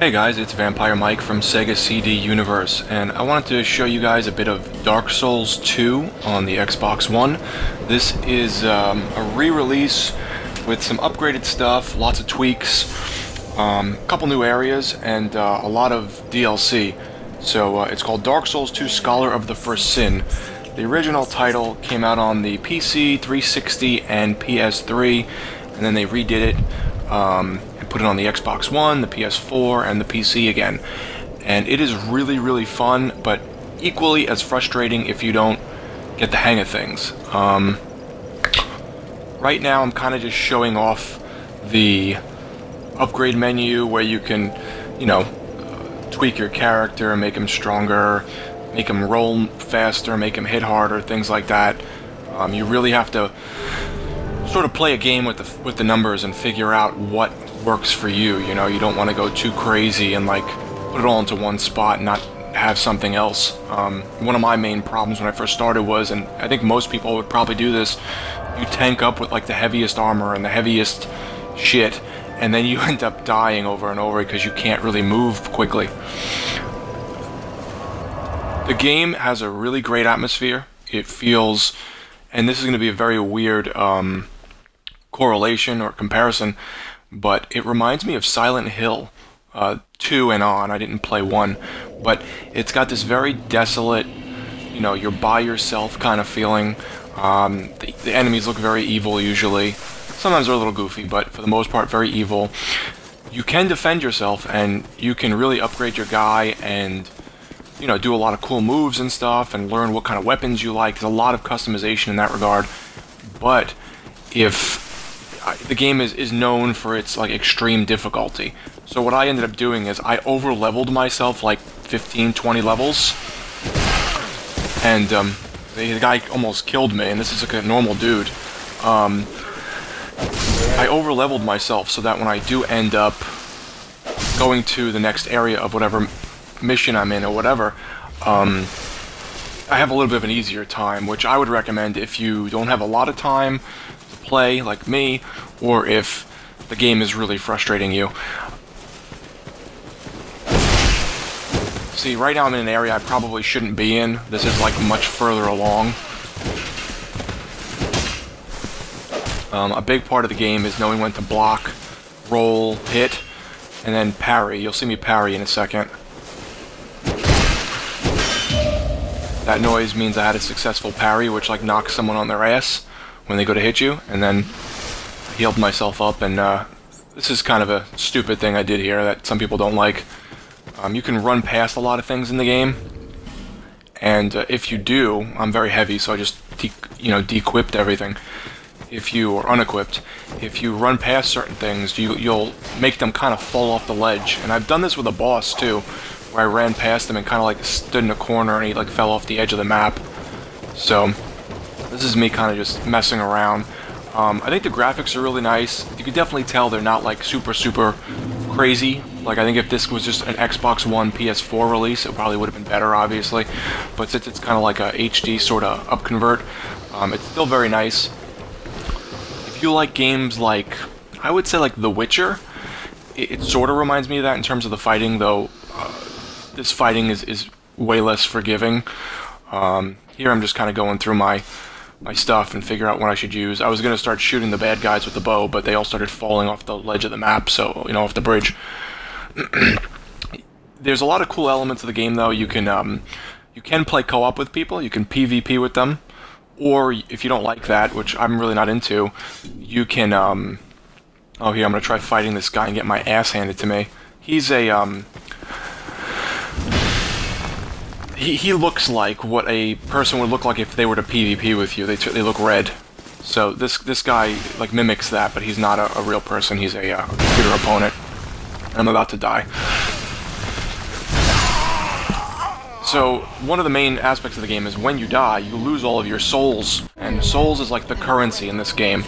Hey guys, it's Vampire Mike from Sega CD Universe, and I wanted to show you guys a bit of Dark Souls 2 on the Xbox One. This is a re-release with some upgraded stuff, lots of tweaks, a couple new areas, and a lot of DLC. So it's called Dark Souls 2 Scholar of the First Sin. The original title came out on the PC, 360, and PS3, and then they redid it. Put it on the Xbox One, the PS4, and the PC again. And it is really, really fun, but equally as frustrating if you don't get the hang of things. Right now I'm kind of just showing off the upgrade menu where you can, tweak your character and make him stronger, make him roll faster, make him hit harder, things like that. You really have to sort of play a game with the numbers and figure out what works for you. You don't want to go too crazy and like put it all into one spot and not have something else. One of my main problems when I first started was, and I think most people would probably do this, you tank up with like the heaviest armor and the heaviest shit, and then you end up dying over and over because you can't really move quickly. The game has a really great atmosphere. It feels, and this is going to be a very weird correlation or comparison, but it reminds me of Silent Hill 2 and on. I didn't play 1, but it's got this very desolate, you're by yourself kind of feeling. The enemies look very evil usually. Sometimes they're a little goofy, but for the most part very evil. You can defend yourself, and you can really upgrade your guy and do a lot of cool moves and stuff and learn what kind of weapons you like. There's a lot of customization in that regard. But if the game is known for its like extreme difficulty. So what I ended up doing is I over-leveled myself like 15-20 levels. And the guy almost killed me, and this is like a normal dude. I over-leveled myself so that when I do end up going to the next area of whatever mission I'm in or whatever, I have a little bit of an easier time, which I would recommend if you don't have a lot of time to play, like me, or if the game is really frustrating you. See, right now I'm in an area I probably shouldn't be in. This is like much further along. A big part of the game is knowing when to block, roll, hit, and then parry. You'll see me parry in a second. That noise means I had a successful parry, which like knocks someone on their ass when they go to hit you, and then I healed myself up, and this is kind of a stupid thing I did here that some people don't like. You can run past a lot of things in the game, and if you do, I'm very heavy, so I just de-equipped everything. Or unequipped, if you run past certain things, you'll make them kind of fall off the ledge. And I've done this with a boss too, where I ran past him and kind of like stood in a corner and he like fell off the edge of the map. So this is me kind of just messing around. I think the graphics are really nice. You can definitely tell they're not like super crazy. Like I think if this was just an Xbox One PS4 release, it probably would have been better, obviously. But since it's kind of like a HD sort of upconvert, it's still very nice. If you like games like, I would say like The Witcher, it sort of reminds me of that in terms of the fighting, though this fighting is way less forgiving. Here I'm just kind of going through my stuff and figure out what I should use. I was going to start shooting the bad guys with the bow, but they all started falling off the ledge of the map, so, off the bridge. There's a lot of cool elements of the game, though. You can play co-op with people, you can PvP with them, or if you don't like that, which I'm really not into, you can, oh, here, I'm going to try fighting this guy and get my ass handed to me. He's a, He looks like what a person would look like if they were to PvP with you. They look red. So this guy like mimics that, but he's not a real person. He's a computer opponent. I'm about to die. So one of the main aspects of the game is when you die, you lose all of your souls, and souls is like the currency in this game.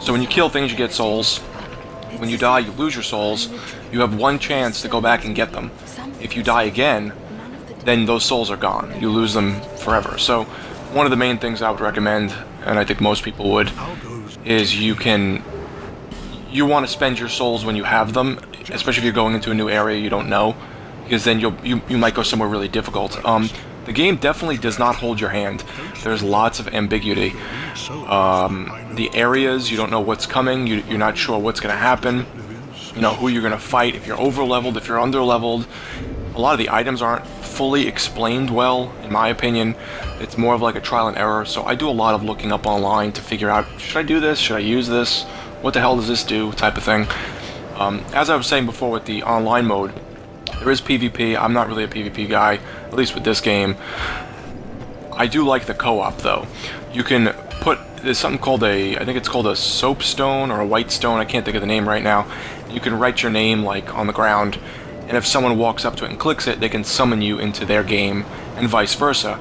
So when you kill things, you get souls. When you die, you lose your souls. You have one chance to go back and get them. If you die again, then those souls are gone. You lose them forever. So one of the main things I would recommend, and I think most people would, is you want to spend your souls when you have them especially if you're going into a new area you don't know, because then you might go somewhere really difficult. The game definitely does not hold your hand. There's lots of ambiguity. The areas, you don't know what's coming, you're not sure what's going to happen, you know, who you're going to fight, if you're over-leveled, if you're under-leveled. A lot of the items aren't fully explained well, in my opinion. It's more of like a trial and error, so I do a lot of looking up online to figure out, should I do this, should I use this, what the hell does this do, type of thing. As I was saying before with the online mode, there is PvP. I'm not really a PvP guy, at least with this game. I do like the co-op though. You can put, there's something called I think it's called a soapstone or a white stone, I can't think of the name right now. You can write your name like on the ground, and if someone walks up to it and clicks it, they can summon you into their game, and vice versa.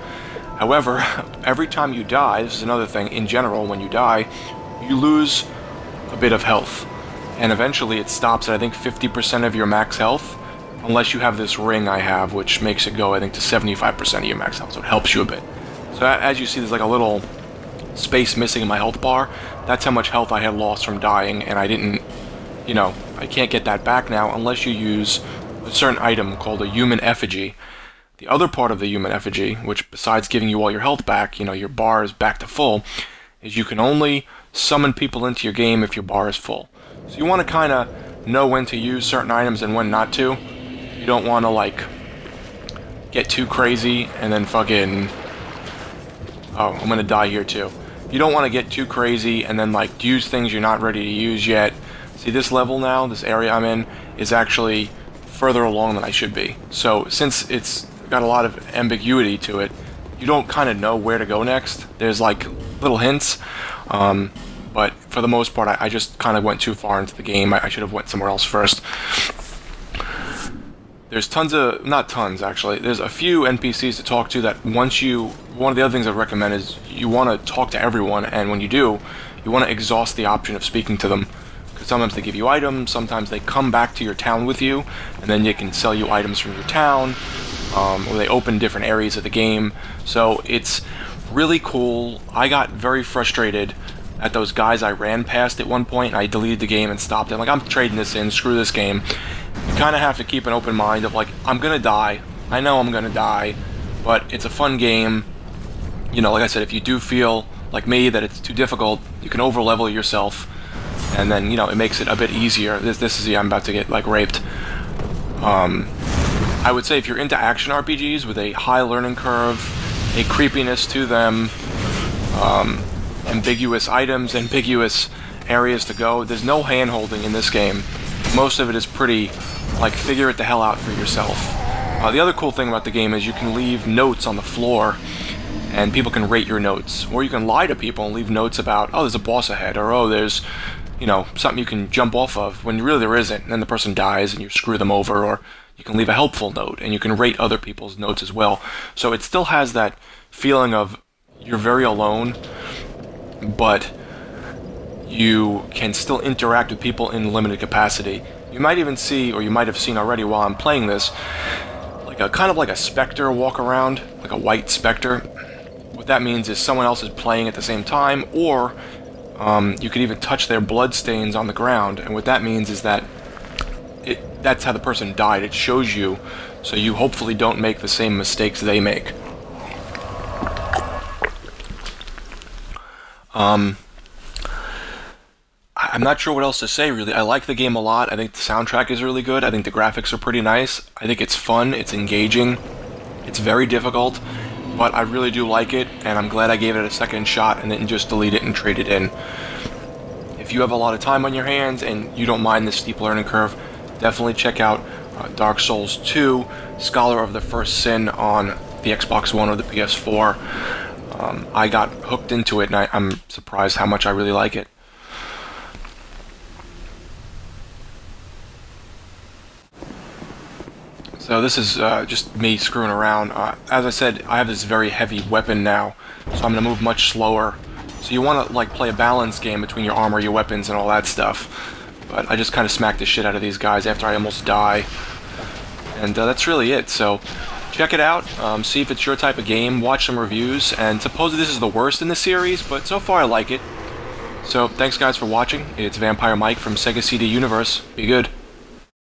However, every time you die, this is another thing, in general, when you die, you lose a bit of health. And eventually it stops at, I think, 50% of your max health, unless you have this ring I have, which makes it go, I think, to 75% of your max health, so it helps you a bit. So as you see, there's like a little space missing in my health bar. That's how much health I had lost from dying, and I didn't, you know, I can't get that back now unless you use a certain item called a human effigy. The other part of the human effigy, which besides giving you all your health back, you know, your bar is back to full, is you can only summon people into your game if your bar is full. So you want to kind of know when to use certain items and when not to. You don't want to, like, get too crazy and then fucking... Oh, I'm going to die here too. You don't want to get too crazy and then, like, use things you're not ready to use yet. See, this level now, this area I'm in, is actually further along than I should be. So, since it's got a lot of ambiguity to it, you don't kind of know where to go next. There's, like, little hints, but for the most part, I just kind of went too far into the game. I should have went somewhere else first. There's tons of, not tons actually, there's a few NPCs to talk to that once you, one of the other things I recommend is you want to talk to everyone, and when you do, you want to exhaust the option of speaking to them. Because sometimes they give you items, sometimes they come back to your town with you, and then they can sell you items from your town, or they open different areas of the game. So it's really cool. I got very frustrated at those guys I ran past at one point, and I deleted the game and stopped it. Like, I'm trading this in, screw this game. You kind of have to keep an open mind of, like, I'm gonna die. I know I'm gonna die, but it's a fun game. You know, like I said, if you do feel, like me, that it's too difficult, you can over-level yourself, and then, you know, it makes it a bit easier. This is, yeah, I'm about to get, like, raped. I would say if you're into action RPGs with a high learning curve, a creepiness to them, ambiguous items, ambiguous areas to go, there's no hand-holding in this game. Most of it is pretty, like, figure it the hell out for yourself. The other cool thing about the game is you can leave notes on the floor, and people can rate your notes. Or you can lie to people and leave notes about, oh, there's a boss ahead, or oh, there's, you know, something you can jump off of, when really there isn't, and then the person dies and you screw them over, or you can leave a helpful note, and you can rate other people's notes as well. So it still has that feeling of you're very alone, but you can still interact with people in limited capacity. You might even see, or you might have seen already while I'm playing this, like a kind of like a specter walk around, like a white specter. What that means is someone else is playing at the same time, or you can even touch their blood stains on the ground, and what that means is that that's how the person died. It shows you, so you hopefully don't make the same mistakes they make. I'm not sure what else to say, really. I like the game a lot. I think the soundtrack is really good. I think the graphics are pretty nice. I think it's fun. It's engaging. It's very difficult, but I really do like it, and I'm glad I gave it a second shot and didn't just delete it and trade it in. If you have a lot of time on your hands and you don't mind the steep learning curve, definitely check out Dark Souls 2, Scholar of the First Sin on the Xbox One or the PS4. I got hooked into it, and I'm surprised how much I really like it. So this is just me screwing around. As I said, I have this very heavy weapon now, so I'm going to move much slower. So you want to, like, play a balance game between your armor, your weapons, and all that stuff. But I just kind of smacked the shit out of these guys after I almost die. And that's really it. So check it out, see if it's your type of game, watch some reviews, and supposedly this is the worst in the series, but so far I like it. So thanks guys for watching. It's Vampire Mike from Sega CD Universe. Be good.